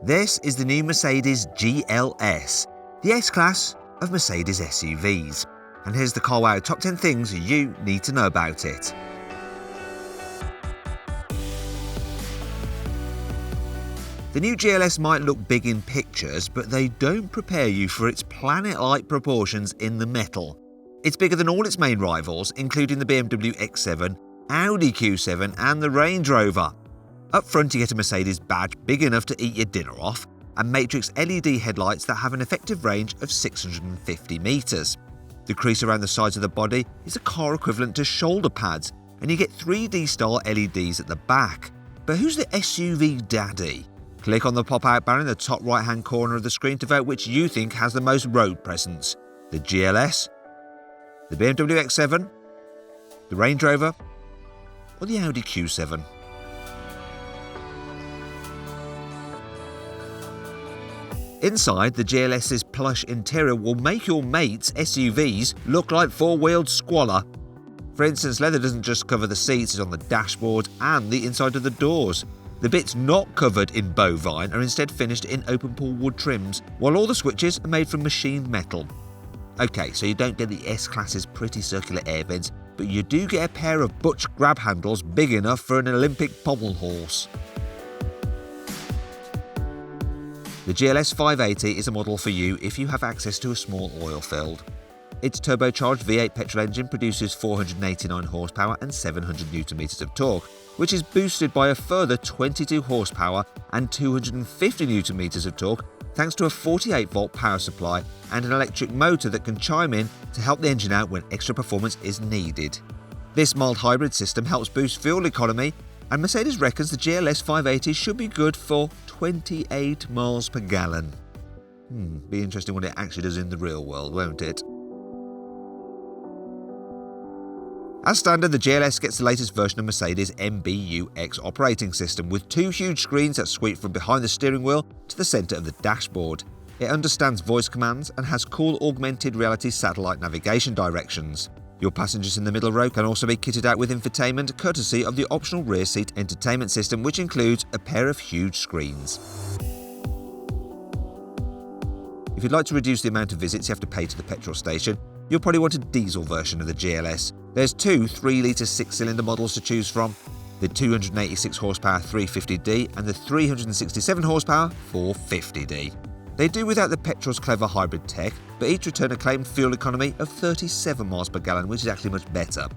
This is the new Mercedes GLS, the S-Class of Mercedes SUVs. And here's the Carwow top 10 things you need to know about it. The new GLS might look big in pictures, but they don't prepare you for its planet-like proportions in the metal. It's bigger than all its main rivals, including the BMW X7, Audi Q7 and the Range Rover. Up front you get a Mercedes badge big enough to eat your dinner off, and matrix LED headlights that have an effective range of 650 metres. The crease around the sides of the body is a car equivalent to shoulder pads, and you get 3D style LEDs at the back. But who's the SUV daddy? Click on the pop-out banner in the top right-hand corner of the screen to vote which you think has the most road presence. The GLS, the BMW X7, the Range Rover, or the Audi Q7. Inside, the GLS's plush interior will make your mates' SUVs look like four-wheeled squalor. For instance, leather doesn't just cover the seats, it's on the dashboard and the inside of the doors. The bits not covered in bovine are instead finished in open pole wood trims, while all the switches are made from machined metal. Okay, so you don't get the S-Class's pretty circular air vents, but you do get a pair of butch grab handles big enough for an Olympic pommel horse. The GLS 580 is a model for you if you have access to a small oil field. Its turbocharged V8 petrol engine produces 489 horsepower and 700 Nm of torque, which is boosted by a further 22 horsepower and 250 Nm of torque thanks to a 48-volt power supply and an electric motor that can chime in to help the engine out when extra performance is needed. This mild hybrid system helps boost fuel economy, and Mercedes reckons the GLS 580 should be good for 28 miles per gallon. Be interesting what it actually does in the real world, won't it? As standard, the GLS gets the latest version of Mercedes MBUX operating system with two huge screens that sweep from behind the steering wheel to the centre of the dashboard. It understands voice commands and has cool augmented reality satellite navigation directions. Your passengers in the middle row can also be kitted out with infotainment courtesy of the optional rear seat entertainment system, which includes a pair of huge screens. If you'd like to reduce the amount of visits you have to pay to the petrol station, you'll probably want a diesel version of the GLS. There's two 3-litre 6-cylinder models to choose from, the 286 horsepower 350D and the 367 horsepower 450D. They do without the Petrol's clever hybrid tech, but each return a claimed fuel economy of 37 miles per gallon, which is actually much better.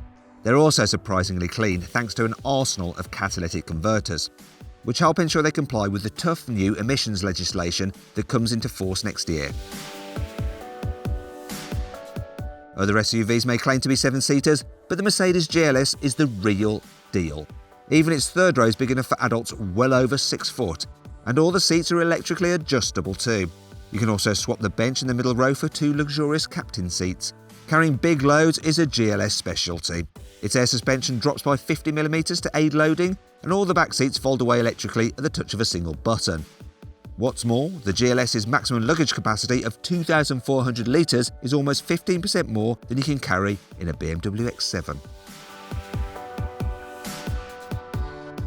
They're also surprisingly clean thanks to an arsenal of catalytic converters, which help ensure they comply with the tough new emissions legislation that comes into force next year. Other SUVs may claim to be 7-seaters, but the Mercedes GLS is the real deal. Even its third row is big enough for adults well over 6 foot. And all the seats are electrically adjustable too. You can also swap the bench in the middle row for 2 luxurious captain seats. Carrying big loads is a GLS specialty. Its air suspension drops by 50mm to aid loading, and all the back seats fold away electrically at the touch of a single button. What's more, the GLS's maximum luggage capacity of 2,400 litres is almost 15% more than you can carry in a BMW X7.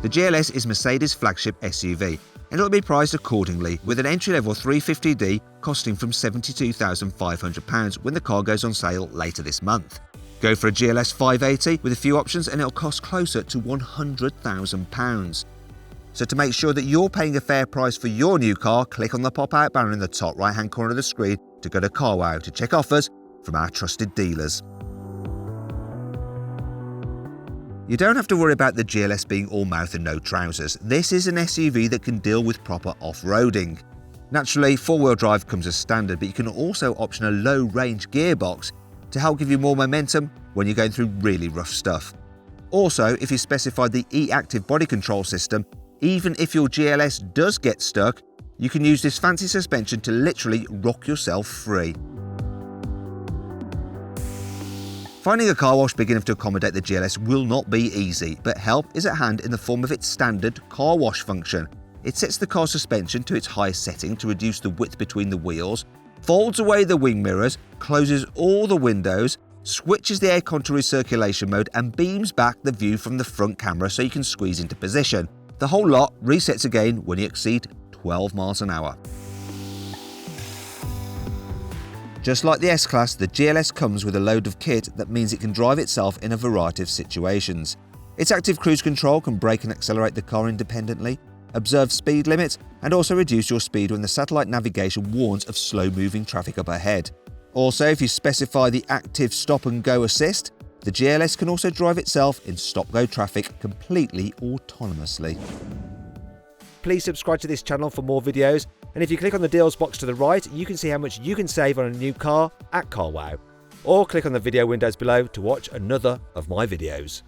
The GLS is Mercedes' flagship SUV, and it'll be priced accordingly, with an entry-level 350D costing from £72,500 when the car goes on sale later this month. Go for a GLS 580 with a few options and it'll cost closer to £100,000. So to make sure that you're paying a fair price for your new car, click on the pop-out banner in the top right-hand corner of the screen to go to Carwow to check offers from our trusted dealers. You don't have to worry about the GLS being all mouth and no trousers. This is an SUV that can deal with proper off-roading. Naturally, 4-wheel drive comes as standard, but you can also option a low-range gearbox to help give you more momentum when you're going through really rough stuff. Also, if you specify the e-active body control system, even if your GLS does get stuck, you can use this fancy suspension to literally rock yourself free. Finding a car wash big enough to accommodate the GLS will not be easy, but help is at hand in the form of its standard car wash function. It sets the car suspension to its highest setting to reduce the width between the wheels, folds away the wing mirrors, closes all the windows, switches the aircon to recirculation mode and beams back the view from the front camera so you can squeeze into position. The whole lot resets again when you exceed 12 miles an hour. Just like the S-Class, the GLS comes with a load of kit that means it can drive itself in a variety of situations. Its active cruise control can brake and accelerate the car independently, observe speed limits, and also reduce your speed when the satellite navigation warns of slow-moving traffic up ahead. Also, if you specify the active stop-and-go assist, the GLS can also drive itself in stop-go traffic completely autonomously. Please subscribe to this channel for more videos, and if you click on the deals box to the right, you can see how much you can save on a new car at Carwow. Or click on the video windows below to watch another of my videos.